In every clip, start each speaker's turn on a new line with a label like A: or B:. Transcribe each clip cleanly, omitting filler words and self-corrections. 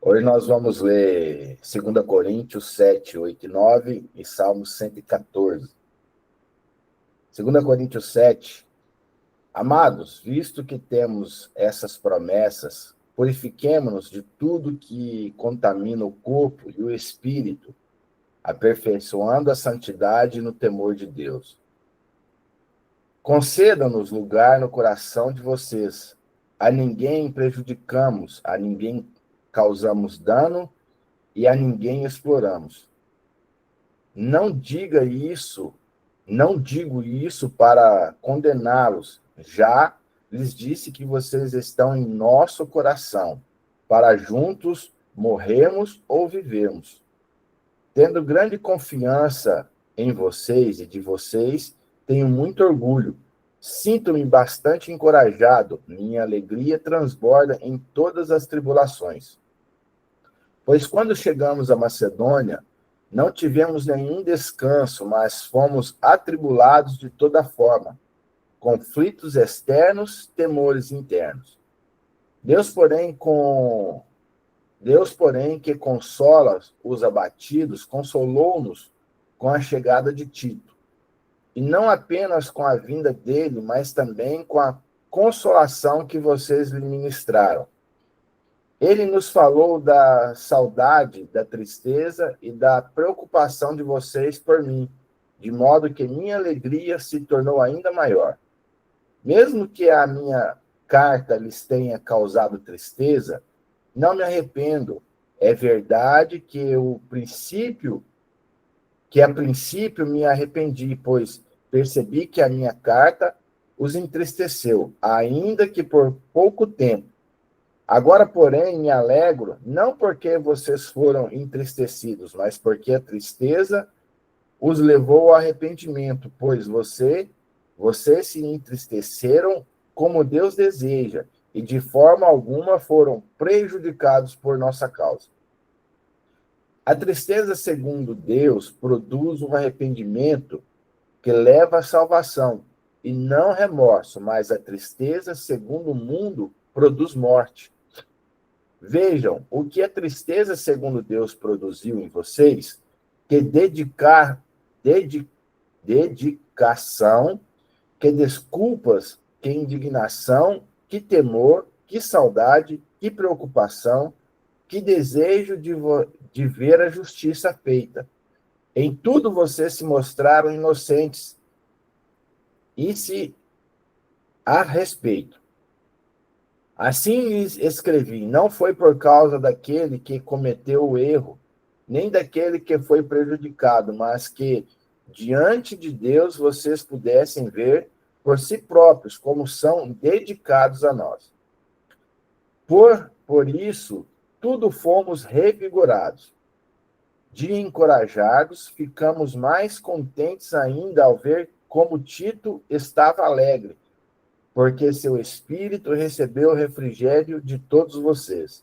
A: Hoje nós vamos ler 2 Coríntios 7, 8 e 9 e Salmo 114. 2 Coríntios 7. Amados, visto que temos essas promessas, purifiquemo-nos de tudo que contamina o corpo e o espírito, aperfeiçoando a santidade no temor de Deus. Conceda-nos lugar no coração de vocês. A ninguém prejudicamos, a ninguém causamos dano e a ninguém exploramos. Não diga isso, não digo isso para condená-los. Já lhes disse que vocês estão em nosso coração, para juntos morrermos ou vivermos. Tendo grande confiança em vocês e de vocês, tenho muito orgulho. Sinto-me bastante encorajado, minha alegria transborda em todas as tribulações. Pois quando chegamos à Macedônia, não tivemos nenhum descanso, mas fomos atribulados de toda forma, conflitos externos, temores internos. Deus, porém, que consola os abatidos, consolou-nos com a chegada de Tito. E não apenas com a vinda dele, mas também com a consolação que vocês lhe ministraram. Ele nos falou da saudade, da tristeza e da preocupação de vocês por mim, de modo que minha alegria se tornou ainda maior. Mesmo que a minha carta lhes tenha causado tristeza, não me arrependo. É verdade que a princípio me arrependi, pois percebi que a minha carta os entristeceu, ainda que por pouco tempo. Agora, porém, me alegro, não porque vocês foram entristecidos, mas porque a tristeza os levou ao arrependimento, pois vocês se entristeceram como Deus deseja, e de forma alguma foram prejudicados por nossa causa. A tristeza, segundo Deus, produz um arrependimento que leva à salvação, e não remorso, mas a tristeza, segundo o mundo, produz morte. Vejam o que a tristeza, segundo Deus, produziu em vocês, que dedicação, que desculpas, que indignação, que temor, que saudade, que preocupação, que desejo de ver a justiça feita. Em tudo vocês se mostraram inocentes. E se a respeito. Assim lhes escrevi, não foi por causa daquele que cometeu o erro, nem daquele que foi prejudicado, mas que, diante de Deus, vocês pudessem ver por si próprios como são dedicados a nós. Por isso, tudo fomos revigorados. De encorajados, ficamos mais contentes ainda ao ver como Tito estava alegre, porque seu espírito recebeu o refrigério de todos vocês.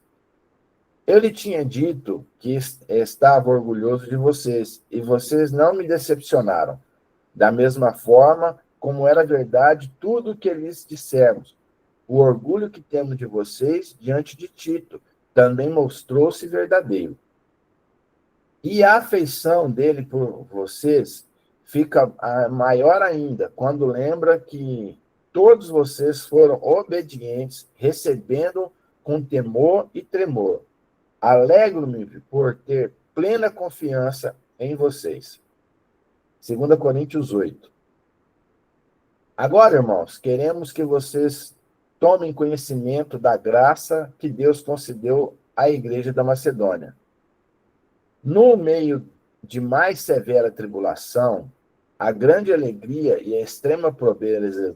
A: Eu lhe tinha dito que estava orgulhoso de vocês, e vocês não me decepcionaram. Da mesma forma, como era verdade tudo o que lhes dissemos, o orgulho que temos de vocês diante de Tito também mostrou-se verdadeiro. E a afeição dele por vocês fica maior ainda quando lembra que todos vocês foram obedientes, recebendo com temor e tremor. Alegro-me por ter plena confiança em vocês. 2 Coríntios 8. Agora, irmãos, queremos que vocês tomem conhecimento da graça que Deus concedeu à igreja da Macedônia. No meio de mais severa tribulação, a grande alegria e a extrema pobreza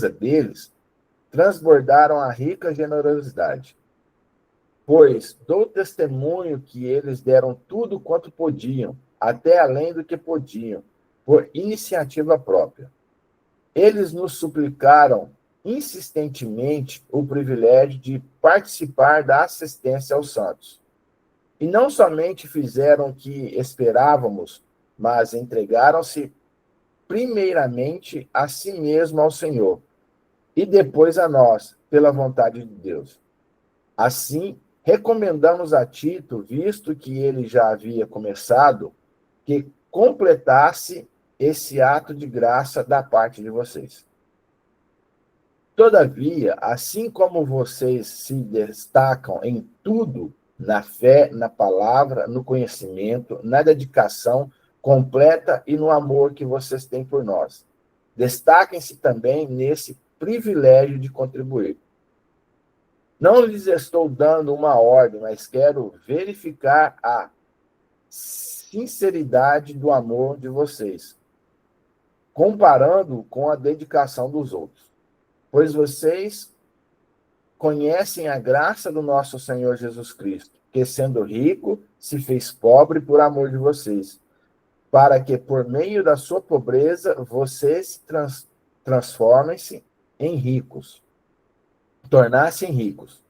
A: deles transbordaram a rica generosidade. Pois dou testemunho que eles deram tudo quanto podiam, até além do que podiam, por iniciativa própria. Eles nos suplicaram insistentemente o privilégio de participar da assistência aos santos. E não somente fizeram o que esperávamos, mas entregaram-se primeiramente a si mesmo ao Senhor, e depois a nós, pela vontade de Deus. Assim, recomendamos a Tito, visto que ele já havia começado, que completasse esse ato de graça da parte de vocês. Todavia, assim como vocês se destacam em tudo, na fé, na palavra, no conhecimento, na dedicação completa e no amor que vocês têm por nós, destaquem-se também nesse privilégio de contribuir. Não lhes estou dando uma ordem, mas quero verificar a sinceridade do amor de vocês, comparando com a dedicação dos outros. Pois vocês conhecem a graça do nosso Senhor Jesus Cristo, que sendo rico, se fez pobre por amor de vocês, para que por meio da sua pobreza vocês transformem-se em ricos, tornassem ricos.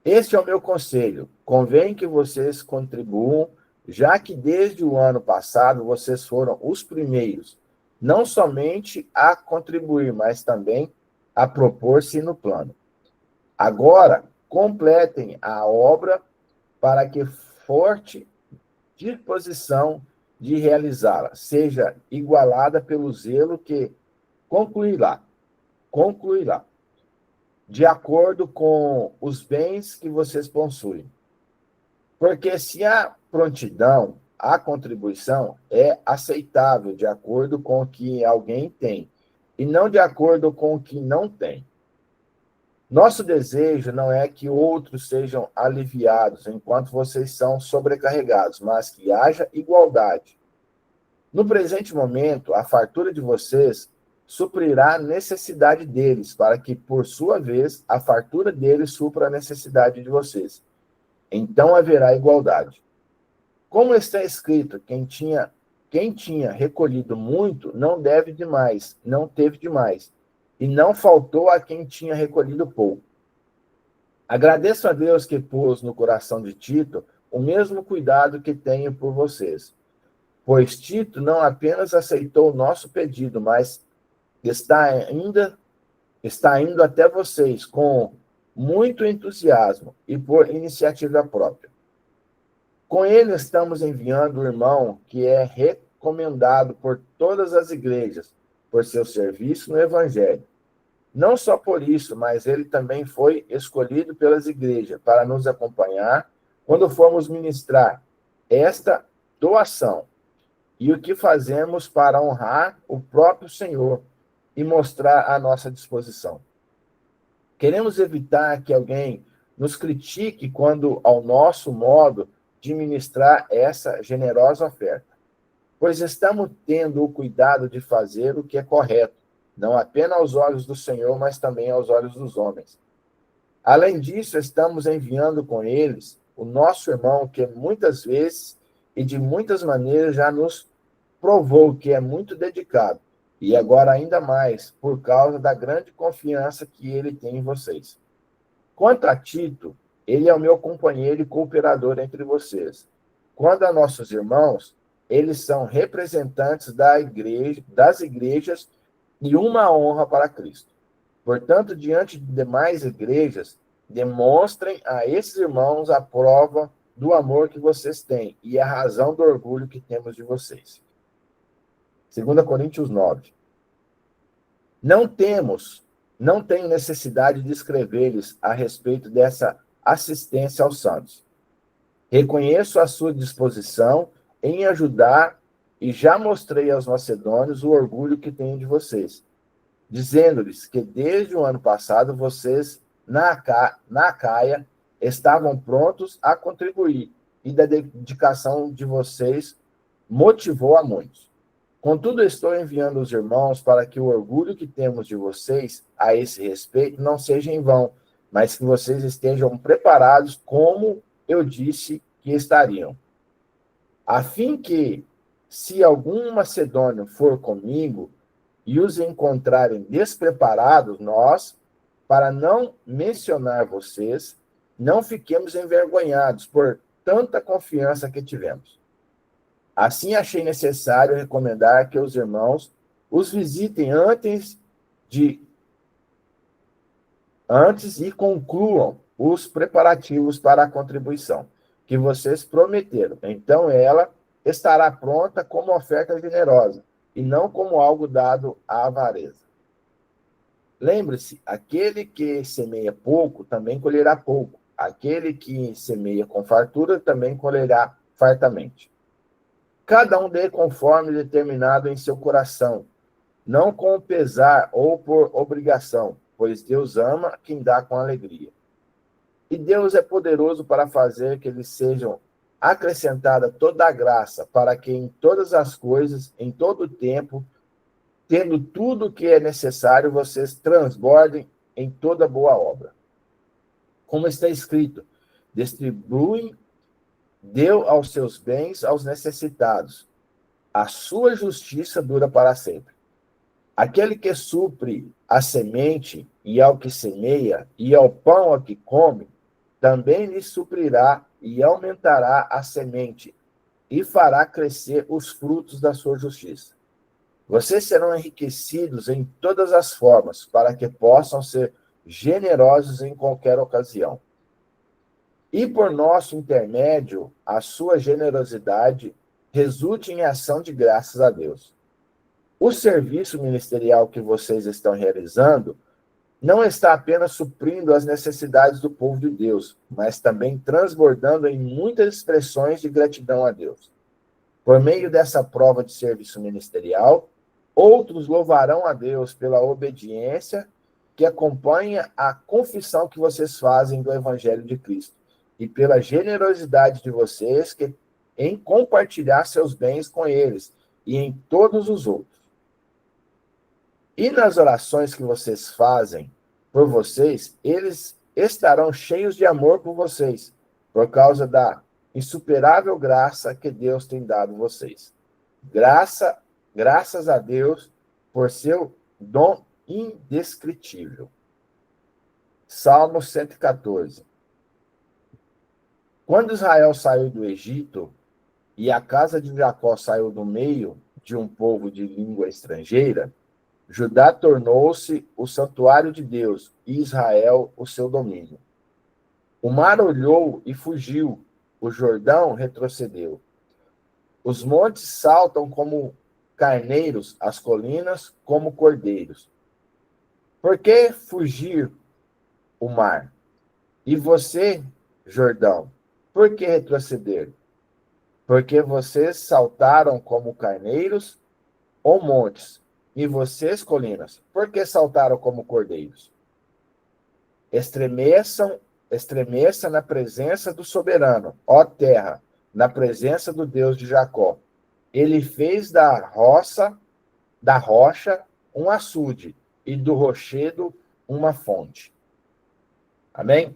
A: Este é o meu conselho. Convém que vocês contribuam, já que desde o ano passado vocês foram os primeiros, não somente a contribuir, mas também a propor-se no plano. Agora, completem a obra para que forte disposição de realizá-la seja igualada pelo zelo que concluirá, de acordo com os bens que vocês possuem. Porque se a prontidão, a contribuição é aceitável de acordo com o que alguém tem, e não de acordo com o que não tem. Nosso desejo não é que outros sejam aliviados enquanto vocês são sobrecarregados, mas que haja igualdade. No presente momento, a fartura de vocês suprirá a necessidade deles, para que, por sua vez, a fartura deles supra a necessidade de vocês. Então haverá igualdade. Como está escrito, quem tinha recolhido muito não deve demais, não teve demais, e não faltou a quem tinha recolhido pouco. Agradeço a Deus que pôs no coração de Tito o mesmo cuidado que tenho por vocês, pois Tito não apenas aceitou o nosso pedido, mas está indo até vocês com muito entusiasmo e por iniciativa própria. Com ele estamos enviando o irmão que é recomendado por todas as igrejas por seu serviço no Evangelho. Não só por isso, mas ele também foi escolhido pelas igrejas para nos acompanhar quando formos ministrar esta doação e o que fazemos para honrar o próprio Senhor e mostrar a nossa disposição. Queremos evitar que alguém nos critique quando ao nosso modo de ministrar essa generosa oferta, pois estamos tendo o cuidado de fazer o que é correto, não apenas aos olhos do Senhor, mas também aos olhos dos homens. Além disso, estamos enviando com eles o nosso irmão, que muitas vezes e de muitas maneiras já nos provou que é muito dedicado, e agora ainda mais, por causa da grande confiança que ele tem em vocês. Quanto a Tito, ele é o meu companheiro e cooperador entre vocês. Quanto a nossos irmãos, eles são representantes das igrejas e uma honra para Cristo. Portanto, diante de demais igrejas, demonstrem a esses irmãos a prova do amor que vocês têm e a razão do orgulho que temos de vocês. 2 Coríntios 9. Não tenho necessidade de escrever-lhes a respeito dessa assistência aos santos. Reconheço a sua disposição em ajudar e já mostrei aos macedônios o orgulho que tenho de vocês, dizendo-lhes que desde o ano passado vocês, na Acaia, estavam prontos a contribuir e da dedicação de vocês motivou a muitos. Contudo, estou enviando os irmãos para que o orgulho que temos de vocês a esse respeito não seja em vão, mas que vocês estejam preparados como eu disse que estariam. A fim que, se algum macedônio for comigo e os encontrarem despreparados, nós, para não mencionar vocês, não fiquemos envergonhados por tanta confiança que tivemos. Assim, achei necessário recomendar que os irmãos os visitem antes e concluam os preparativos para a contribuição que vocês prometeram. Então ela estará pronta como oferta generosa e não como algo dado à avareza. Lembre-se, aquele que semeia pouco também colherá pouco. Aquele que semeia com fartura também colherá fartamente. Cada um dê conforme determinado em seu coração, não com pesar ou por obrigação, pois Deus ama quem dá com alegria. E Deus é poderoso para fazer que lhes sejam acrescentada toda a graça, para que em todas as coisas, em todo o tempo, tendo tudo o que é necessário, vocês transbordem em toda boa obra. Como está escrito, distribui, deu aos seus bens aos necessitados. A sua justiça dura para sempre. Aquele que supre a semente e ao que semeia, e ao pão ao que come, também lhe suprirá e aumentará a semente, e fará crescer os frutos da sua justiça. Vocês serão enriquecidos em todas as formas, para que possam ser generosos em qualquer ocasião. E por nosso intermédio, a sua generosidade resulte em ação de graças a Deus. O serviço ministerial que vocês estão realizando não está apenas suprindo as necessidades do povo de Deus, mas também transbordando em muitas expressões de gratidão a Deus. Por meio dessa prova de serviço ministerial, outros louvarão a Deus pela obediência que acompanha a confissão que vocês fazem do Evangelho de Cristo e pela generosidade de vocês em compartilhar seus bens com eles e em todos os outros. E nas orações que vocês fazem por vocês, eles estarão cheios de amor por vocês, por causa da insuperável graça que Deus tem dado a vocês. Graças a Deus por seu dom indescritível. Salmo 114. Quando Israel saiu do Egito e a casa de Jacó saiu do meio de um povo de língua estrangeira, Judá tornou-se o santuário de Deus e Israel o seu domínio. O mar olhou e fugiu, o Jordão retrocedeu. Os montes saltam como carneiros, as colinas como cordeiros. Por que fugir o mar? E você, Jordão, por que retroceder? Porque vocês saltaram como carneiros ou montes, e vocês, colinas, por que saltaram como cordeiros? Estremeça na presença do soberano, ó terra, na presença do Deus de Jacó. Ele fez da rocha um açude e do rochedo uma fonte. Amém?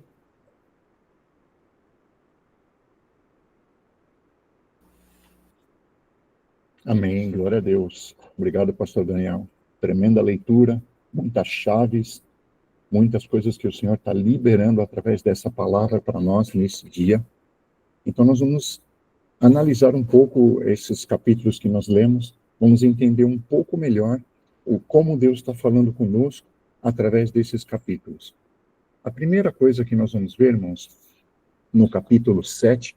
B: Amém, glória a Deus. Obrigado, pastor Daniel. Tremenda leitura, muitas chaves, muitas coisas que o Senhor está liberando através dessa palavra para nós nesse dia. Então nós vamos analisar um pouco esses capítulos que nós lemos, vamos entender um pouco melhor como Deus está falando conosco através desses capítulos. A primeira coisa que nós vamos ver, irmãos, no capítulo 7,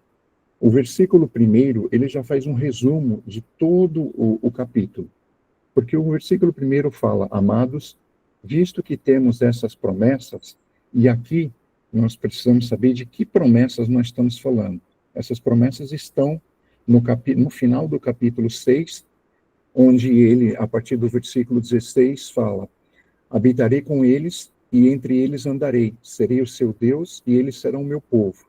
B: o versículo 1, ele já faz um resumo de todo o capítulo. Porque o versículo 1 fala, amados, visto que temos essas promessas, e aqui nós precisamos saber de que promessas nós estamos falando. Essas promessas estão no final do capítulo 6, onde ele, a partir do versículo 16, fala, habitarei com eles, e entre eles andarei, serei o seu Deus, e eles serão o meu povo.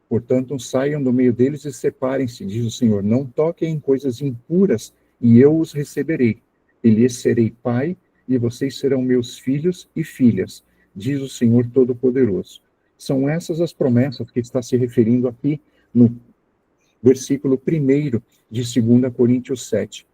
B: Portanto, saiam do meio deles e separem-se, diz o Senhor. Não toquem em coisas impuras, e eu os receberei. E lhes serei pai, e vocês serão meus filhos e filhas, diz o Senhor Todo-Poderoso. São essas as promessas que está se referindo aqui no versículo 1 de 2 Coríntios 7.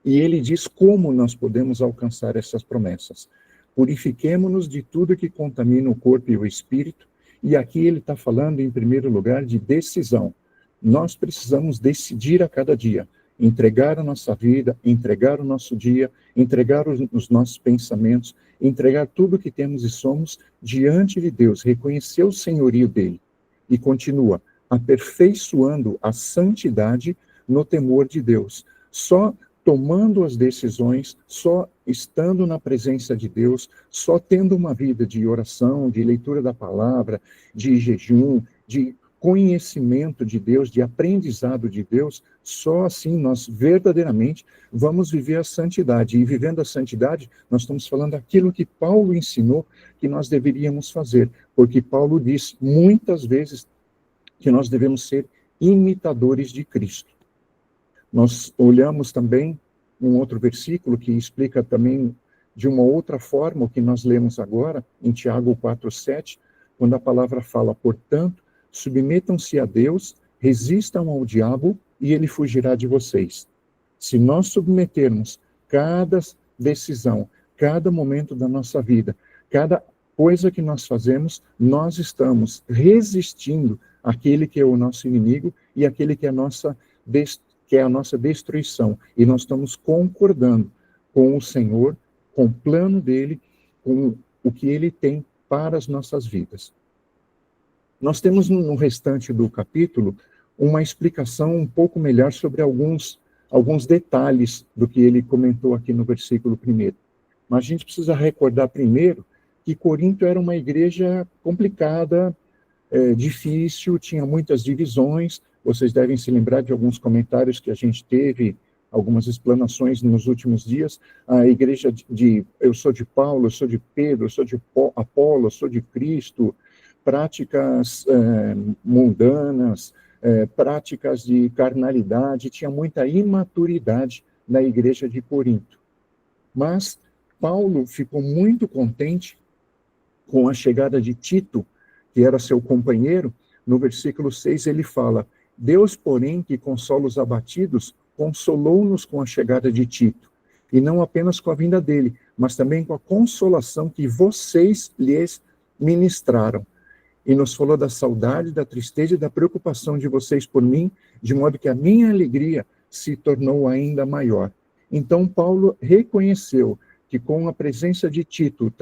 B: E ele diz como nós podemos alcançar essas promessas. Purifiquemo-nos de tudo que contamina o corpo e o espírito. E aqui ele está falando, em primeiro lugar, de decisão. Nós precisamos decidir a cada dia, entregar a nossa vida, entregar o nosso dia, entregar os nossos pensamentos, entregar tudo o que temos e somos diante de Deus, reconhecer o senhorio dele. E continua, aperfeiçoando a santidade no temor de Deus. Só tomando as decisões, só estando na presença de Deus, só tendo uma vida de oração, de leitura da palavra, de jejum, de conhecimento de Deus, de aprendizado de Deus, só assim nós verdadeiramente vamos viver a santidade. E vivendo a santidade, nós estamos falando aquilo que Paulo ensinou que nós deveríamos fazer, porque Paulo diz muitas vezes que nós devemos ser imitadores de Cristo. Nós olhamos também um outro versículo que explica também de uma outra forma o que nós lemos agora, em Tiago 4:7, quando a palavra fala, portanto, submetam-se a Deus, resistam ao diabo e ele fugirá de vocês. Se nós submetermos cada decisão, cada momento da nossa vida, cada coisa que nós fazemos, nós estamos resistindo àquele que é o nosso inimigo e àquele que é a nossa destruição. E nós estamos concordando com o Senhor, com o plano dele, com o que ele tem para as nossas vidas. Nós temos no restante do capítulo uma explicação um pouco melhor sobre alguns detalhes do que ele comentou aqui no versículo 1. Mas a gente precisa recordar primeiro que Corinto era uma igreja complicada, difícil, tinha muitas divisões. Vocês devem se lembrar de alguns comentários que a gente teve, algumas explanações nos últimos dias. A igreja eu sou de Paulo, eu sou de Pedro, eu sou de Apolo, eu sou de Cristo, práticas mundanas, práticas de carnalidade, tinha muita imaturidade na igreja de Corinto. Mas Paulo ficou muito contente com a chegada de Tito, que era seu companheiro. No versículo 6 ele fala, Deus, porém, que consola os abatidos, consolou-nos com a chegada de Tito, e não apenas com a vinda dele, mas também com a consolação que vocês lhes ministraram. E nos falou da saudade, da tristeza e da preocupação de vocês por mim, de modo que a minha alegria se tornou ainda maior. Então, Paulo reconheceu que com a presença de Tito,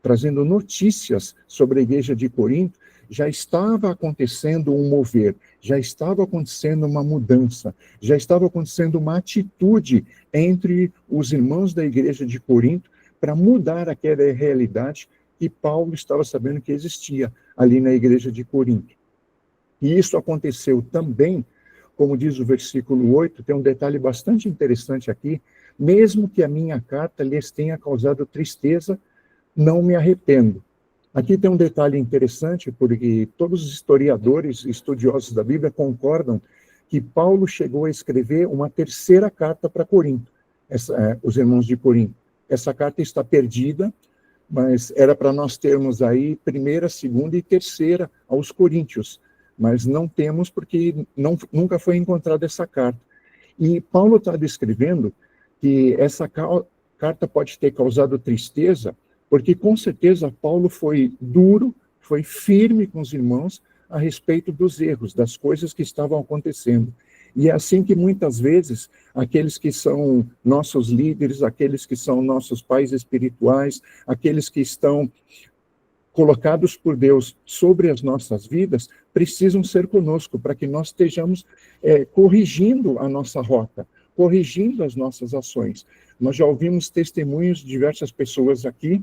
B: trazendo notícias sobre a igreja de Corinto, já estava acontecendo um mover, já estava acontecendo uma mudança, já estava acontecendo uma atitude entre os irmãos da igreja de Corinto para mudar aquela realidade que Paulo estava sabendo que existia ali na igreja de Corinto. E isso aconteceu também, como diz o versículo 8, tem um detalhe bastante interessante aqui, mesmo que a minha carta lhes tenha causado tristeza, não me arrependo. Aqui tem um detalhe interessante, porque todos os historiadores e estudiosos da Bíblia concordam que Paulo chegou a escrever uma terceira carta para Corinto, os irmãos de Corinto. Essa carta está perdida, mas era para nós termos aí primeira, segunda e terceira aos coríntios, mas não temos porque nunca foi encontrada essa carta. E Paulo está descrevendo que essa carta pode ter causado tristeza, porque com certeza Paulo foi duro, foi firme com os irmãos a respeito dos erros, das coisas que estavam acontecendo. E é assim que muitas vezes aqueles que são nossos líderes, aqueles que são nossos pais espirituais, aqueles que estão colocados por Deus sobre as nossas vidas, precisam ser conosco, para que nós estejamos corrigindo a nossa rota, corrigindo as nossas ações. Nós já ouvimos testemunhos de diversas pessoas aqui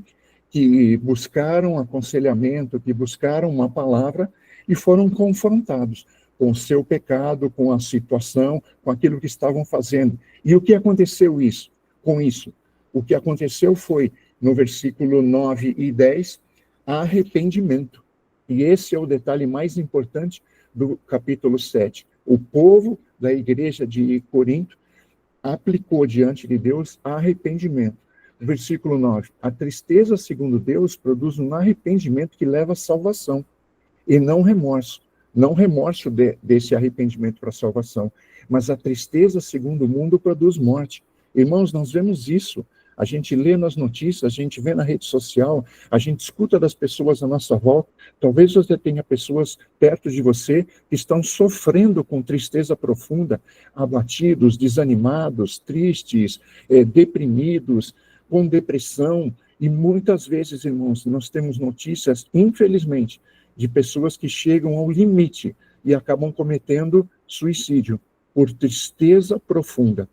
B: que buscaram aconselhamento, que buscaram uma palavra e foram confrontados com o seu pecado, com a situação, com aquilo que estavam fazendo. E o que aconteceu com isso? O que aconteceu foi, no versículo 9 e 10, arrependimento. E esse é o detalhe mais importante do capítulo 7. O povo da igreja de Corinto aplicou diante de Deus arrependimento. Versículo 9. A tristeza, segundo Deus, produz um arrependimento que leva à salvação, e não remorso. Não remorso desse arrependimento para a salvação, mas a tristeza, segundo o mundo, produz morte. Irmãos, nós vemos isso. A gente lê nas notícias, a gente vê na rede social, a gente escuta das pessoas à nossa volta. Talvez você tenha pessoas perto de você que estão sofrendo com tristeza profunda, abatidos, desanimados, tristes, deprimidos, com depressão. E muitas vezes, irmãos, nós temos notícias, infelizmente, de pessoas que chegam ao limite e acabam cometendo suicídio por tristeza profunda.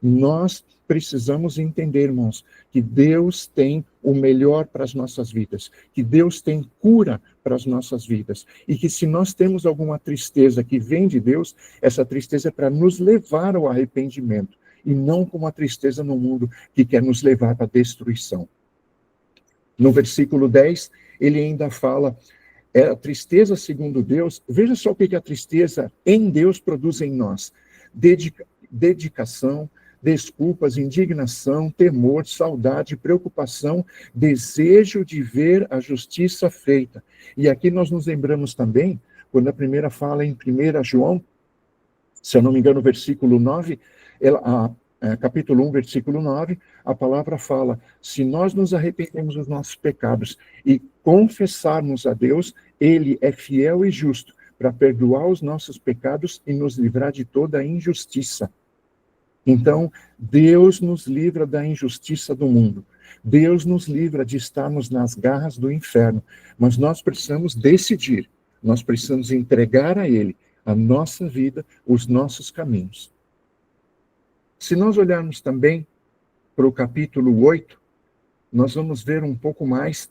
B: Nós precisamos entender, irmãos, que Deus tem o melhor para as nossas vidas, que Deus tem cura para as nossas vidas, e que se nós temos alguma tristeza que vem de Deus, essa tristeza é para nos levar ao arrependimento, e não como a tristeza no mundo que quer nos levar para a destruição. No versículo 10, ele ainda fala, a tristeza segundo Deus, veja só o que a tristeza em Deus produz em nós. Dedicação, desculpas, indignação, temor, saudade, preocupação, desejo de ver a justiça feita. E aqui nós nos lembramos também, quando a primeira fala em 1 João, se eu não me engano, versículo 9, capítulo 1, versículo 9, a palavra fala, se nós nos arrependemos dos nossos pecados e confessarmos a Deus, Ele é fiel e justo para perdoar os nossos pecados e nos livrar de toda a injustiça. Então, Deus nos livra da injustiça do mundo. Deus nos livra de estarmos nas garras do inferno. Mas nós precisamos decidir. Nós precisamos entregar a Ele a nossa vida, os nossos caminhos. Se nós olharmos também para o capítulo 8, nós vamos ver um pouco mais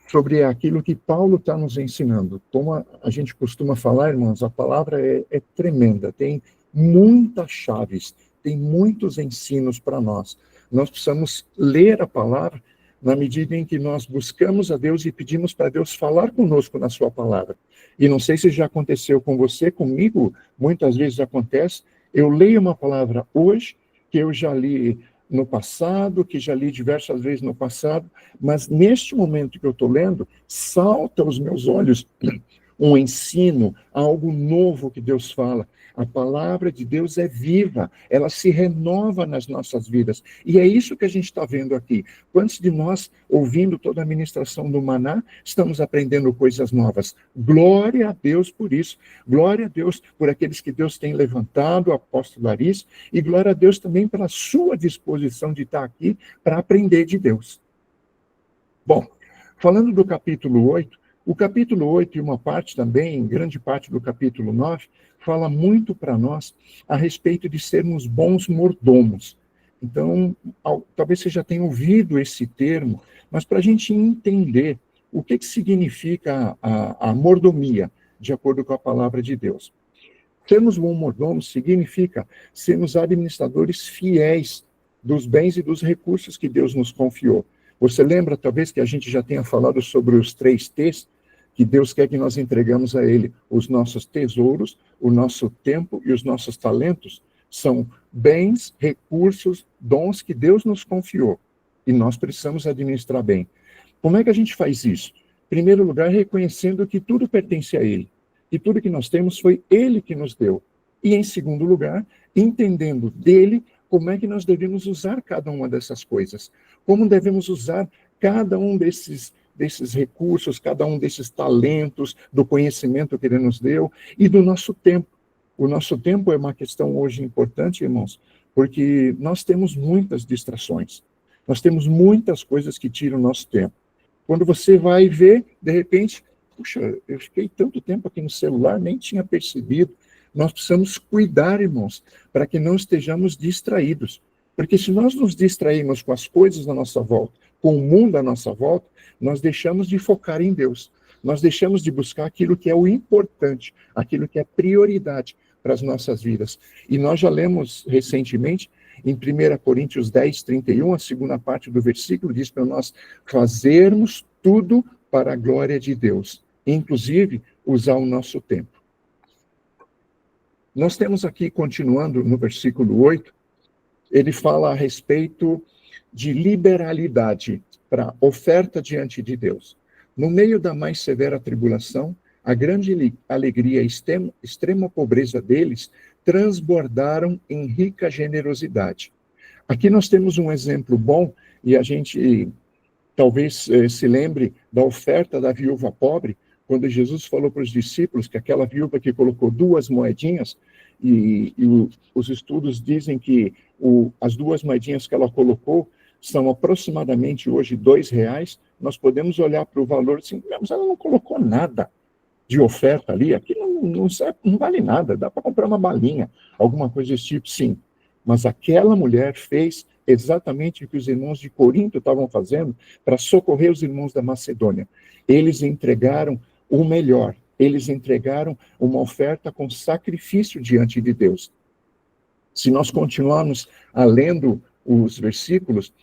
B: sobre aquilo que Paulo está nos ensinando. Como a gente costuma falar, irmãos, a palavra é tremenda, tem muitas chaves, tem muitos ensinos para nós. Nós precisamos ler a palavra na medida em que nós buscamos a Deus e pedimos para Deus falar conosco na sua palavra. E não sei se já aconteceu com você, comigo, muitas vezes acontece, eu leio uma palavra hoje, que eu já li no passado, que já li diversas vezes no passado, mas neste momento que eu estou lendo, salta aos meus olhos um ensino, algo novo que Deus fala. A palavra de Deus é viva, ela se renova nas nossas vidas. E é isso que a gente está vendo aqui. Quantos de nós, ouvindo toda a ministração do Maná, estamos aprendendo coisas novas? Glória a Deus por isso. Glória a Deus por aqueles que Deus tem levantado, o apóstolo Aris, e glória a Deus também pela sua disposição de estar aqui para aprender de Deus. Bom, falando do capítulo 8, o capítulo 8 e uma parte também, grande parte do capítulo 9, fala muito para nós a respeito de sermos bons mordomos. Então, talvez você já tenha ouvido esse termo, mas para a gente entender o que significa a mordomia, de acordo com a palavra de Deus. Sermos bons mordomos significa sermos administradores fiéis dos bens e dos recursos que Deus nos confiou. Você lembra, talvez, que a gente já tenha falado sobre os 3 T's, que Deus quer que nós entregamos a Ele os nossos tesouros, o nosso tempo e os nossos talentos. São bens, recursos, dons que Deus nos confiou. E nós precisamos administrar bem. Como é que a gente faz isso? Em primeiro lugar, reconhecendo que tudo pertence a Ele. E tudo que nós temos foi Ele que nos deu. E em segundo lugar, entendendo dele como é que nós devemos usar cada uma dessas coisas. Como devemos usar cada um desses recursos, cada um desses talentos, do conhecimento que Ele nos deu e do nosso tempo. O nosso tempo é uma questão hoje importante, irmãos, porque nós temos muitas distrações. Nós temos muitas coisas que tiram o nosso tempo. Quando você vai ver, de repente, puxa, eu fiquei tanto tempo aqui no celular, nem tinha percebido. Nós precisamos cuidar, irmãos, para que não estejamos distraídos. Porque se nós nos distrairmos com as coisas à nossa volta, com o mundo à nossa volta, nós deixamos de focar em Deus. Nós deixamos de buscar aquilo que é o importante, aquilo que é prioridade para as nossas vidas. E nós já lemos recentemente, em 1 Coríntios 10, 31, a segunda parte do versículo, diz para nós fazermos tudo para a glória de Deus, inclusive usar o nosso tempo. Nós temos aqui, continuando no versículo 8, ele fala a respeito de liberalidade para oferta diante de Deus. No meio da mais severa tribulação, a grande alegria e extrema pobreza deles transbordaram em rica generosidade. Aqui nós temos um exemplo bom, e a gente talvez se lembre da oferta da viúva pobre, quando Jesus falou para os discípulos que aquela viúva que colocou 2 moedinhas, e os estudos dizem que as 2 moedinhas que ela colocou são aproximadamente hoje R$2, nós podemos olhar para o valor assim, mas ela não colocou nada de oferta ali, aquilo não vale nada, dá para comprar uma balinha, alguma coisa desse tipo, sim. Mas aquela mulher fez exatamente o que os irmãos de Corinto estavam fazendo para socorrer os irmãos da Macedônia. Eles entregaram o melhor, eles entregaram uma oferta com sacrifício diante de Deus. Se nós continuarmos lendo os versículos,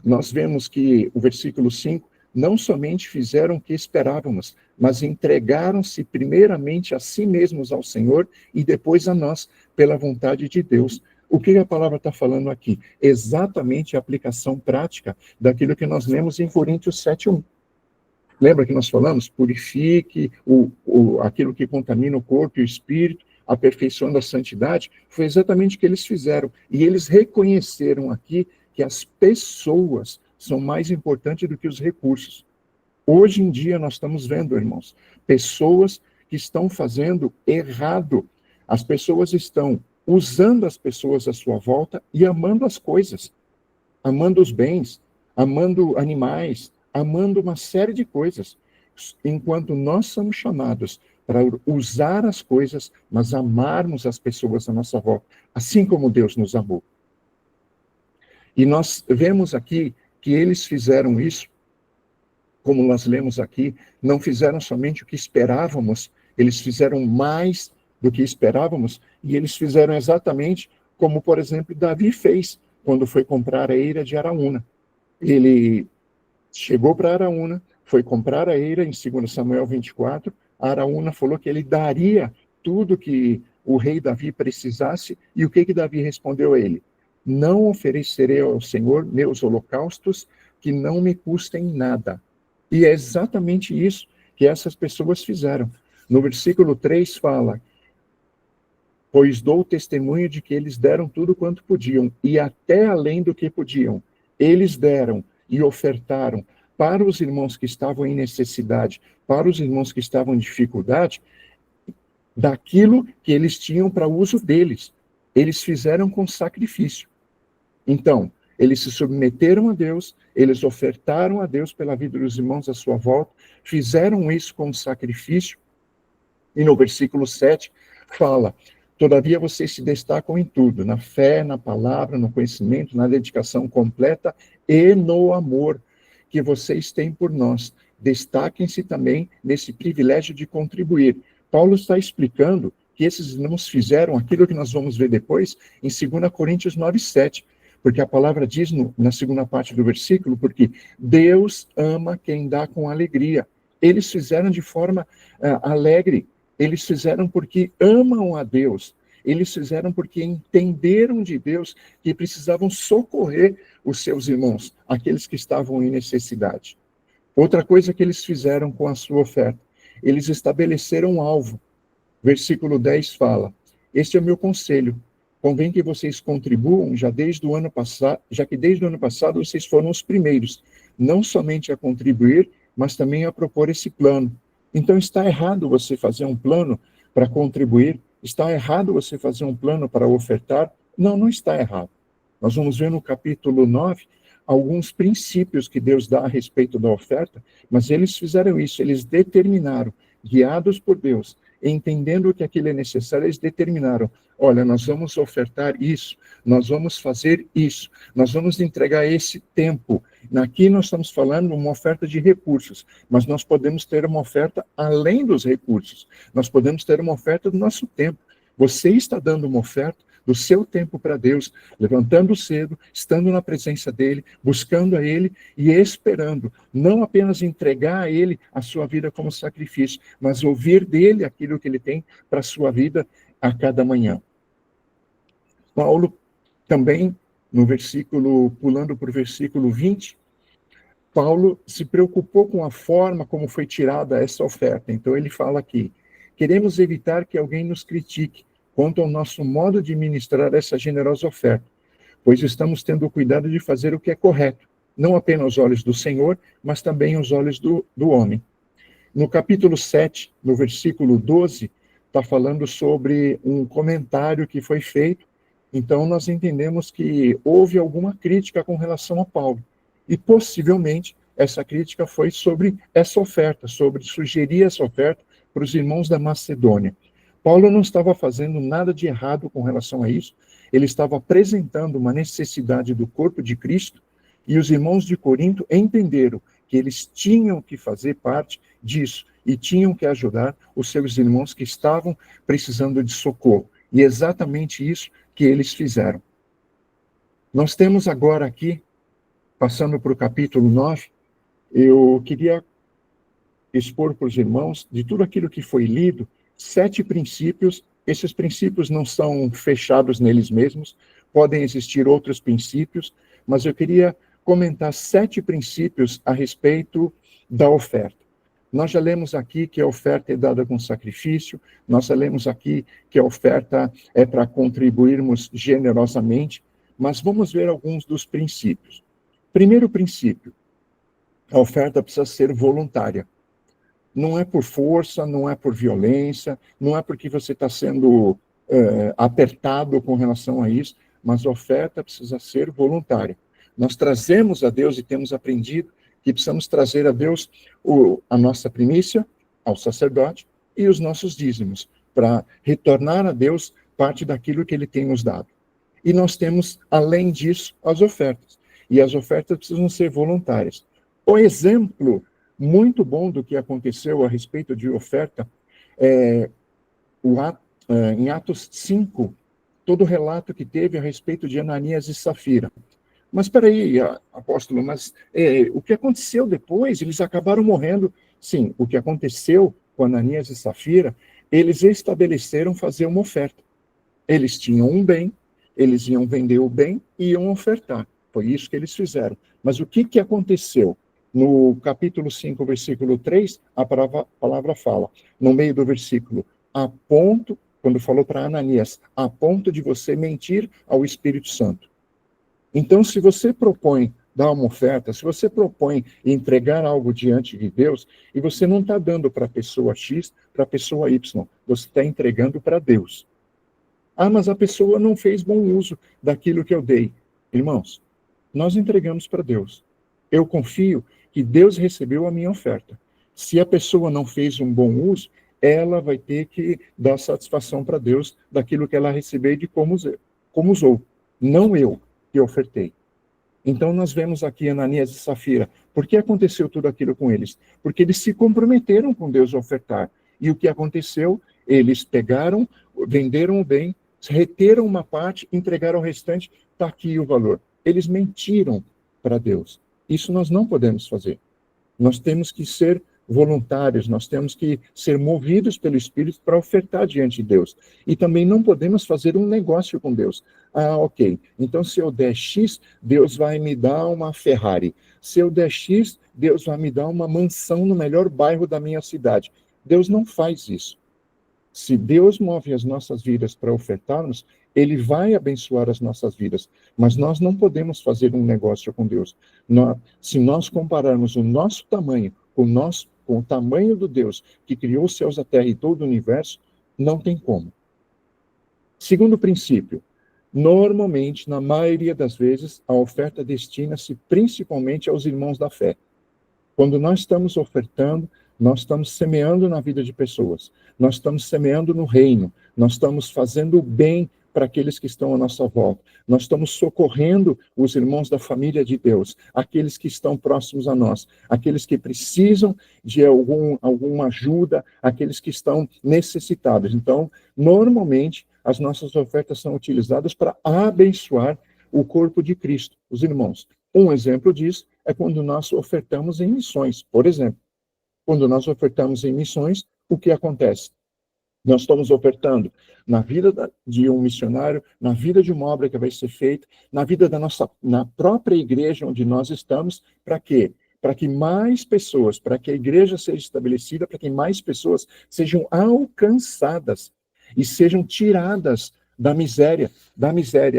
B: nós vemos que o versículo 5, não somente fizeram o que esperávamos, mas entregaram-se primeiramente a si mesmos ao Senhor e depois a nós, pela vontade de Deus. O que a palavra está falando aqui? Exatamente a aplicação prática daquilo que nós lemos em Coríntios 7:1. Lembra que nós falamos? Purifique aquilo que contamina o corpo e o espírito, aperfeiçoando a santidade. Foi exatamente o que eles fizeram. E eles reconheceram aqui que as pessoas são mais importantes do que os recursos. Hoje em dia nós estamos vendo, irmãos, pessoas que estão fazendo errado. As pessoas estão usando as pessoas à sua volta e amando as coisas, amando os bens, amando animais, amando uma série de coisas. Enquanto nós somos chamados para usar as coisas, mas amarmos as pessoas à nossa volta, assim como Deus nos amou. E nós vemos aqui que eles fizeram isso, como nós lemos aqui, não fizeram somente o que esperávamos, eles fizeram mais do que esperávamos, e eles fizeram exatamente como, por exemplo, Davi fez, quando foi comprar a eira de Araúna. Ele chegou para Araúna, foi comprar a eira em 2 Samuel 24, a Araúna falou que ele daria tudo que o rei Davi precisasse, e o que Davi respondeu a ele? Não oferecerei ao Senhor meus holocaustos que não me custem nada. E é exatamente isso que essas pessoas fizeram. No versículo 3 fala, pois dou testemunho de que eles deram tudo quanto podiam, e até além do que podiam. Eles deram e ofertaram para os irmãos que estavam em necessidade, para os irmãos que estavam em dificuldade, daquilo que eles tinham para uso deles. Eles fizeram com sacrifício. Então, eles se submeteram a Deus, eles ofertaram a Deus pela vida dos irmãos à sua volta, fizeram isso com sacrifício, e no versículo 7 fala, todavia vocês se destacam em tudo, na fé, na palavra, no conhecimento, na dedicação completa e no amor que vocês têm por nós. Destaquem-se também nesse privilégio de contribuir. Paulo está explicando que esses irmãos fizeram aquilo que nós vamos ver depois em 2 Coríntios 9:7. Porque a palavra diz na segunda parte do versículo, porque Deus ama quem dá com alegria. Eles fizeram de forma alegre, eles fizeram porque amam a Deus, eles fizeram porque entenderam de Deus que precisavam socorrer os seus irmãos, aqueles que estavam em necessidade. Outra coisa que eles fizeram com a sua oferta, eles estabeleceram um alvo. Versículo 10 fala, este é o meu conselho, convém que vocês contribuam já que desde o ano passado vocês foram os primeiros, não somente a contribuir, mas também a propor esse plano. Então está errado você fazer um plano para contribuir, está errado você fazer um plano para ofertar, não está errado. Nós vamos ver no capítulo 9 alguns princípios que Deus dá a respeito da oferta, mas eles fizeram isso, eles determinaram, guiados por Deus, entendendo que aquilo é necessário, eles determinaram, olha, nós vamos ofertar isso, nós vamos fazer isso, nós vamos entregar esse tempo. Aqui nós estamos falando de uma oferta de recursos, mas nós podemos ter uma oferta além dos recursos, nós podemos ter uma oferta do nosso tempo. Você está dando uma oferta do seu tempo para Deus, levantando cedo, estando na presença dele, buscando a ele e esperando, não apenas entregar a ele a sua vida como sacrifício, mas ouvir dele aquilo que ele tem para a sua vida a cada manhã. Paulo também, no versículo, pulando para o versículo 20, Paulo se preocupou com a forma como foi tirada essa oferta. Então ele fala aqui, queremos evitar que alguém nos critique quanto ao nosso modo de ministrar essa generosa oferta, pois estamos tendo o cuidado de fazer o que é correto, não apenas aos olhos do Senhor, mas também aos olhos do homem. No capítulo 7, no versículo 12, está falando sobre um comentário que foi feito Então, nós entendemos que houve alguma crítica com relação a Paulo. E, possivelmente, essa crítica foi sobre essa oferta, sobre sugerir essa oferta para os irmãos da Macedônia. Paulo não estava fazendo nada de errado com relação a isso, ele estava apresentando uma necessidade do corpo de Cristo, e os irmãos de Corinto entenderam que eles tinham que fazer parte disso, e tinham que ajudar os seus irmãos que estavam precisando de socorro. E é exatamente isso que eles fizeram. Nós temos agora aqui, passando para o capítulo 9, eu queria expor para os irmãos, de tudo aquilo que foi lido, 7 princípios. Esses princípios não são fechados neles mesmos, podem existir outros princípios, mas eu queria comentar 7 princípios a respeito da oferta. Nós já lemos aqui que a oferta é dada com sacrifício, nós já lemos aqui que a oferta é para contribuirmos generosamente, mas vamos ver alguns dos princípios. Primeiro princípio, a oferta precisa ser voluntária. Não é por força, não é por violência, não é porque você está sendo apertado com relação a isso, mas a oferta precisa ser voluntária. Nós trazemos a Deus e temos aprendido que precisamos trazer a Deus a nossa primícia, ao sacerdote, e os nossos dízimos, para retornar a Deus parte daquilo que Ele tem nos dado. E nós temos, além disso, as ofertas. E as ofertas precisam ser voluntárias. O exemplo muito bom do que aconteceu a respeito de oferta em Atos 5, todo o relato que teve a respeito de Ananias e Safira. Mas espera aí, apóstolo, mas o que aconteceu depois? Eles acabaram morrendo. Sim, o que aconteceu com Ananias e Safira, eles estabeleceram fazer uma oferta. Eles tinham um bem, eles iam vender o bem e iam ofertar. Foi isso que eles fizeram. Mas o que aconteceu? No capítulo 5, versículo 3, a palavra fala, no meio do versículo, a ponto, quando falou para Ananias, a ponto de você mentir ao Espírito Santo. Então, se você propõe dar uma oferta, se você propõe entregar algo diante de Deus, e você não está dando para a pessoa X, para a pessoa Y, você está entregando para Deus. Ah, mas a pessoa não fez bom uso daquilo que eu dei. Irmãos, nós entregamos para Deus. Eu confio que Deus recebeu a minha oferta. Se a pessoa não fez um bom uso, ela vai ter que dar satisfação para Deus daquilo que ela recebeu e de como usou. Não eu que ofertei. Então nós vemos aqui Ananias e Safira. Por que aconteceu tudo aquilo com eles? Porque eles se comprometeram com Deus a ofertar. E o que aconteceu? Eles pegaram, venderam o bem, reteram uma parte, entregaram o restante, está aqui o valor. Eles mentiram para Deus. Isso nós não podemos fazer. Nós temos que ser voluntários, nós temos que ser movidos pelo Espírito para ofertar diante de Deus. E também não podemos fazer um negócio com Deus. Ah, ok, então se eu der X, Deus vai me dar uma Ferrari. Se eu der X, Deus vai me dar uma mansão no melhor bairro da minha cidade. Deus não faz isso. Se Deus move as nossas vidas para ofertarmos, Ele vai abençoar as nossas vidas. Mas nós não podemos fazer um negócio com Deus. Se nós compararmos o nosso tamanho com o tamanho do Deus que criou os céus, a terra e todo o universo, não tem como. Segundo princípio, normalmente, na maioria das vezes, a oferta destina-se principalmente aos irmãos da fé. Quando nós estamos ofertando, nós estamos semeando na vida de pessoas, nós estamos semeando no reino, nós estamos fazendo o bem para aqueles que estão à nossa volta, nós estamos socorrendo os irmãos da família de Deus, aqueles que estão próximos a nós, aqueles que precisam de alguma ajuda, aqueles que estão necessitados. Então, normalmente, as nossas ofertas são utilizadas para abençoar o corpo de Cristo, os irmãos. Um exemplo disso é quando nós ofertamos em missões, por exemplo. Quando nós ofertamos em missões, o que acontece? Nós estamos ofertando na vida de um missionário, na vida de uma obra que vai ser feita, na própria igreja onde nós estamos, para quê? Para que mais pessoas, para que a igreja seja estabelecida, para que mais pessoas sejam alcançadas e sejam tiradas da miséria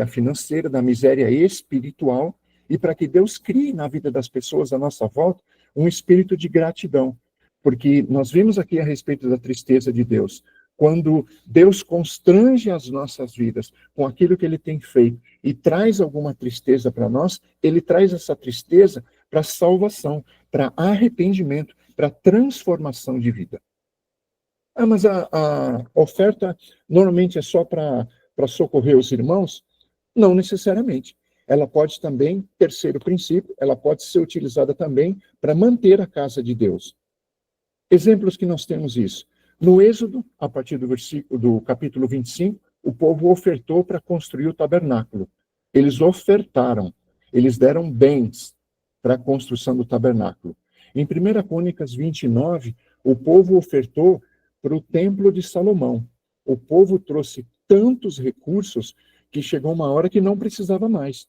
B: financeira, da miséria espiritual, e para que Deus crie na vida das pessoas à nossa volta um espírito de gratidão. Porque nós vimos aqui a respeito da tristeza de Deus. quando Deus constrange as nossas vidas com aquilo que ele tem feito e traz alguma tristeza para nós, ele traz essa tristeza para salvação, para arrependimento, para transformação de vida. Ah, mas a oferta normalmente é só para socorrer os irmãos? Não necessariamente. Ela pode também, terceiro princípio, ela pode ser utilizada também para manter a casa de Deus. Exemplos que nós temos isso. No Êxodo, a partir do capítulo 25, o povo ofertou para construir o tabernáculo. Eles ofertaram, eles deram bens para a construção do tabernáculo. Em 1 Crônicas 29, o povo ofertou para o templo de Salomão. O povo trouxe tantos recursos que chegou uma hora que não precisava mais.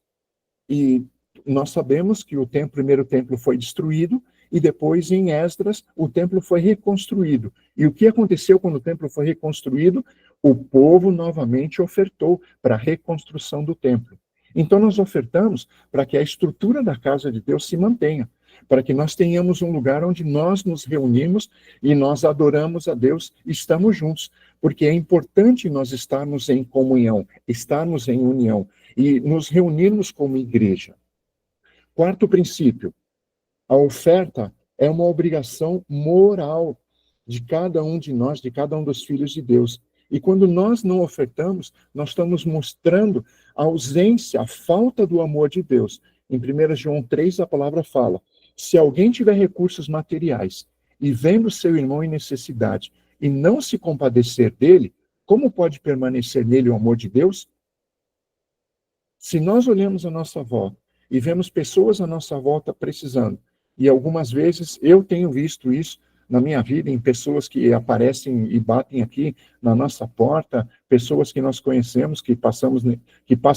B: E nós sabemos que o primeiro templo foi destruído, e depois, em Esdras, o templo foi reconstruído. E o que aconteceu quando o templo foi reconstruído? O povo novamente ofertou para a reconstrução do templo. Então, nós ofertamos para que a estrutura da casa de Deus se mantenha, para que nós tenhamos um lugar onde nós nos reunimos e nós adoramos a Deus e estamos juntos, porque é importante nós estarmos em comunhão, estarmos em união e nos reunirmos como igreja. Quarto princípio, a oferta é uma obrigação moral de cada um de nós, de cada um dos filhos de Deus. E quando nós não ofertamos, nós estamos mostrando a ausência, a falta do amor de Deus. Em 1 João 3, a palavra fala, se alguém tiver recursos materiais e vendo seu irmão em necessidade e não se compadecer dele, como pode permanecer nele o amor de Deus? Se nós olhamos à nossa volta e vemos pessoas à nossa volta precisando, e algumas vezes eu tenho visto isso na minha vida, em pessoas que aparecem e batem aqui na nossa porta, pessoas que nós conhecemos, que passam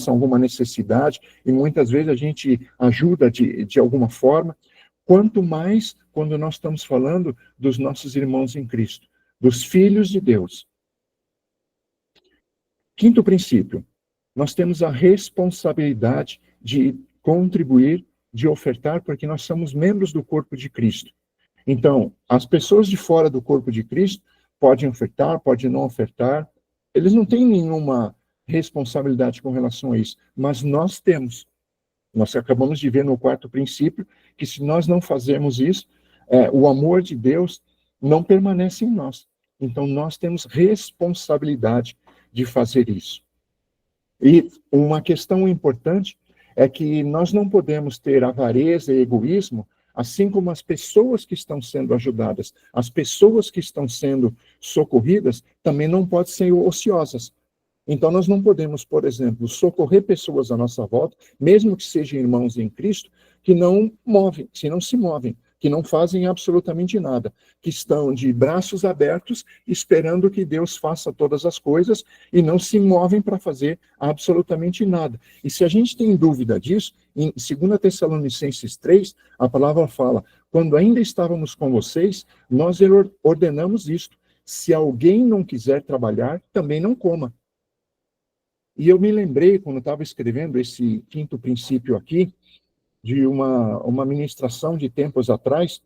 B: alguma necessidade, e muitas vezes a gente ajuda de alguma forma, quanto mais quando nós estamos falando dos nossos irmãos em Cristo, dos filhos de Deus. Quinto princípio, nós temos a responsabilidade de contribuir, de ofertar, porque nós somos membros do corpo de Cristo. Então, as pessoas de fora do corpo de Cristo podem ofertar, podem não ofertar, eles não têm nenhuma responsabilidade com relação a isso, mas nós temos. Nós acabamos de ver no quarto princípio que se nós não fazermos isso, o amor de Deus não permanece em nós. Então, nós temos responsabilidade de fazer isso. E uma questão importante é que nós não podemos ter avareza e egoísmo, assim como as pessoas que estão sendo ajudadas, as pessoas que estão sendo socorridas, também não podem ser ociosas. Então, nós não podemos, por exemplo, socorrer pessoas à nossa volta, mesmo que sejam irmãos em Cristo, que não se movem, que não fazem absolutamente nada, que estão de braços abertos, esperando que Deus faça todas as coisas e não se movem para fazer absolutamente nada. E se a gente tem dúvida disso, em 2 Tessalonicenses 3, a palavra fala, quando ainda estávamos com vocês, nós ordenamos isto, se alguém não quiser trabalhar, também não coma. E eu me lembrei, quando estava escrevendo esse quinto princípio aqui, de uma ministração de tempos atrás.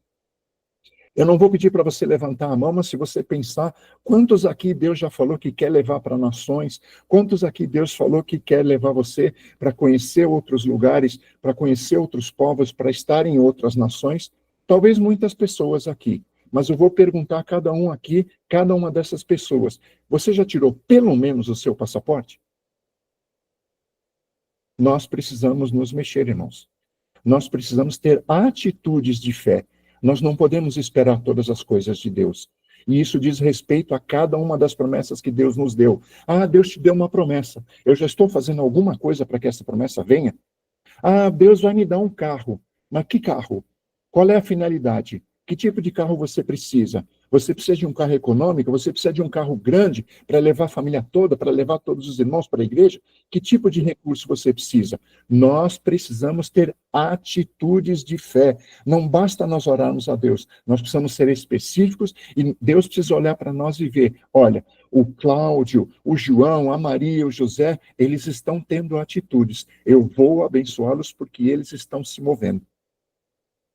B: Eu não vou pedir para você levantar a mão, mas se você pensar, quantos aqui Deus já falou que quer levar para nações? Quantos aqui Deus falou que quer levar você para conhecer outros lugares, para conhecer outros povos, para estar em outras nações? Talvez muitas pessoas aqui. Mas eu vou perguntar a cada um aqui, cada uma dessas pessoas, você já tirou pelo menos o seu passaporte? Nós precisamos nos mexer, irmãos. Nós precisamos ter atitudes de fé. Nós não podemos esperar todas as coisas de Deus. E isso diz respeito a cada uma das promessas que Deus nos deu. Ah, Deus te deu uma promessa. Eu já estou fazendo alguma coisa para que essa promessa venha? Ah, Deus vai me dar um carro. Mas que carro? Qual é a finalidade? Que tipo de carro você precisa? Você precisa de um carro econômico? Você precisa de um carro grande para levar a família toda, para levar todos os irmãos para a igreja? Que tipo de recurso você precisa? Nós precisamos ter atitudes de fé. Não basta nós orarmos a Deus. Nós precisamos ser específicos e Deus precisa olhar para nós e ver, olha, o Cláudio, o João, a Maria, o José, eles estão tendo atitudes. Eu vou abençoá-los porque eles estão se movendo.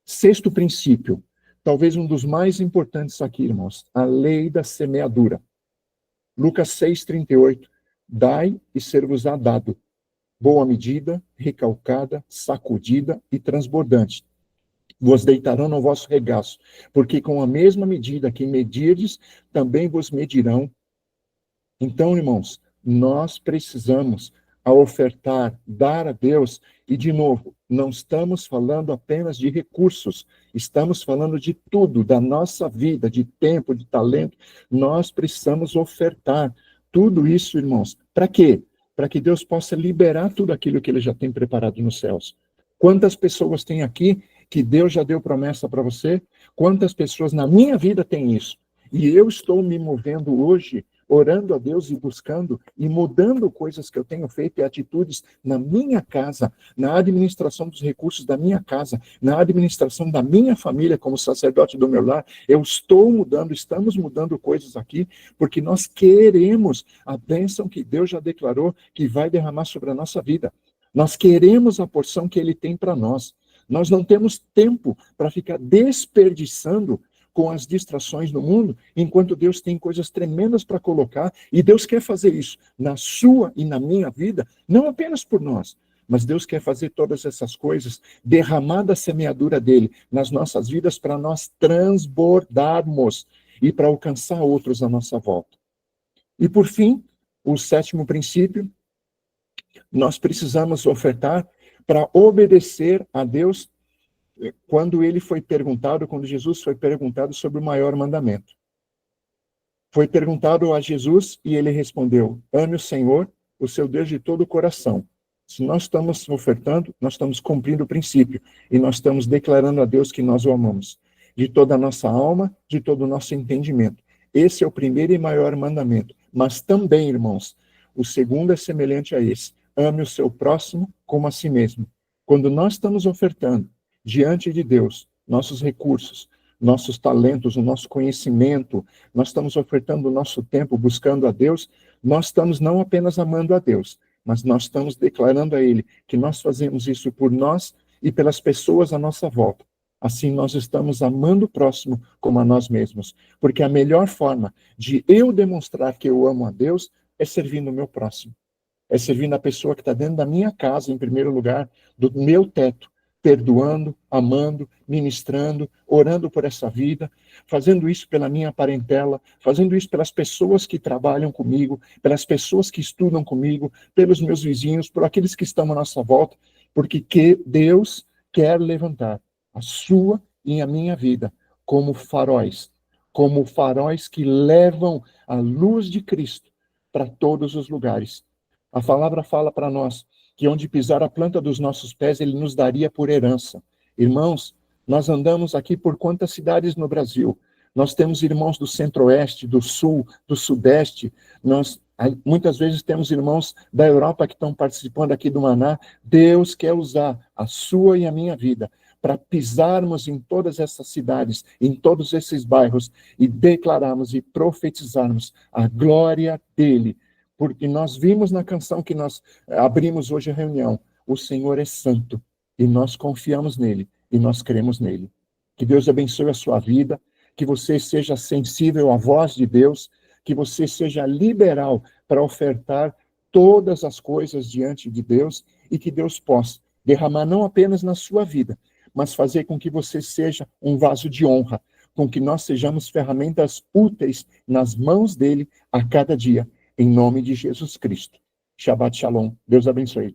B: Sexto princípio, talvez um dos mais importantes aqui, irmãos, a lei da semeadura. Lucas 6,38. Dai e ser-vos-á dado. Boa medida, recalcada, sacudida e transbordante. Vos deitarão no vosso regaço, porque com a mesma medida que medirdes, também vos medirão. Então, irmãos, nós precisamos ofertar, dar a Deus, e de novo, não estamos falando apenas de recursos, estamos falando de tudo, da nossa vida, de tempo, de talento. Nós precisamos ofertar tudo isso, irmãos. Para quê? Para que Deus possa liberar tudo aquilo que Ele já tem preparado nos céus. Quantas pessoas tem aqui que Deus já deu promessa para você? Quantas pessoas na minha vida têm isso? E eu estou me movendo hoje, orando a Deus e buscando e mudando coisas que eu tenho feito e atitudes na minha casa, na administração dos recursos da minha casa, na administração da minha família como sacerdote do meu lar. Eu estou mudando, estamos mudando coisas aqui, porque nós queremos a bênção que Deus já declarou que vai derramar sobre a nossa vida. Nós queremos a porção que Ele tem para nós. Nós não temos tempo para ficar desperdiçando com as distrações no mundo, enquanto Deus tem coisas tremendas para colocar, e Deus quer fazer isso na sua e na minha vida, não apenas por nós, mas Deus quer fazer todas essas coisas, derramar da semeadura dele nas nossas vidas para nós transbordarmos e para alcançar outros à nossa volta. E por fim, o 7º princípio, nós precisamos ofertar para obedecer a Deus quando Jesus foi perguntado sobre o maior mandamento. Foi perguntado a Jesus e ele respondeu: ame o Senhor, o seu Deus, de todo o coração. Se nós estamos ofertando, nós estamos cumprindo o princípio e nós estamos declarando a Deus que nós o amamos, de toda a nossa alma, de todo o nosso entendimento. Esse é o primeiro e maior mandamento. Mas também, irmãos, o segundo é semelhante a esse: ame o seu próximo como a si mesmo. Quando nós estamos ofertando diante de Deus nossos recursos, nossos talentos, o nosso conhecimento, nós estamos ofertando o nosso tempo buscando a Deus, nós estamos não apenas amando a Deus, mas nós estamos declarando a Ele que nós fazemos isso por nós e pelas pessoas à nossa volta. Assim nós estamos amando o próximo como a nós mesmos, porque a melhor forma de eu demonstrar que eu amo a Deus é servindo o meu próximo. É servindo a pessoa que está dentro da minha casa, em primeiro lugar, do meu teto, perdoando, amando, ministrando, orando por essa vida, fazendo isso pela minha parentela, fazendo isso pelas pessoas que trabalham comigo, pelas pessoas que estudam comigo, pelos meus vizinhos, por aqueles que estão à nossa volta, porque Deus quer levantar a sua e a minha vida como faróis que levam a luz de Cristo para todos os lugares. A palavra fala para nós que onde pisar a planta dos nossos pés, Ele nos daria por herança. Irmãos, nós andamos aqui por quantas cidades no Brasil? Nós temos irmãos do centro-oeste, do sul, do sudeste. Nós muitas vezes temos irmãos da Europa que estão participando aqui do Maná. Deus quer usar a sua e a minha vida para pisarmos em todas essas cidades, em todos esses bairros, e declararmos e profetizarmos a glória dEle. Porque nós vimos na canção que nós abrimos hoje a reunião, o Senhor é santo, e nós confiamos nele, e nós cremos nele. Que Deus abençoe a sua vida, que você seja sensível à voz de Deus, que você seja liberal para ofertar todas as coisas diante de Deus, e que Deus possa derramar não apenas na sua vida, mas fazer com que você seja um vaso de honra, com que nós sejamos ferramentas úteis nas mãos dele a cada dia. Em nome de Jesus Cristo. Shabbat Shalom. Deus abençoe.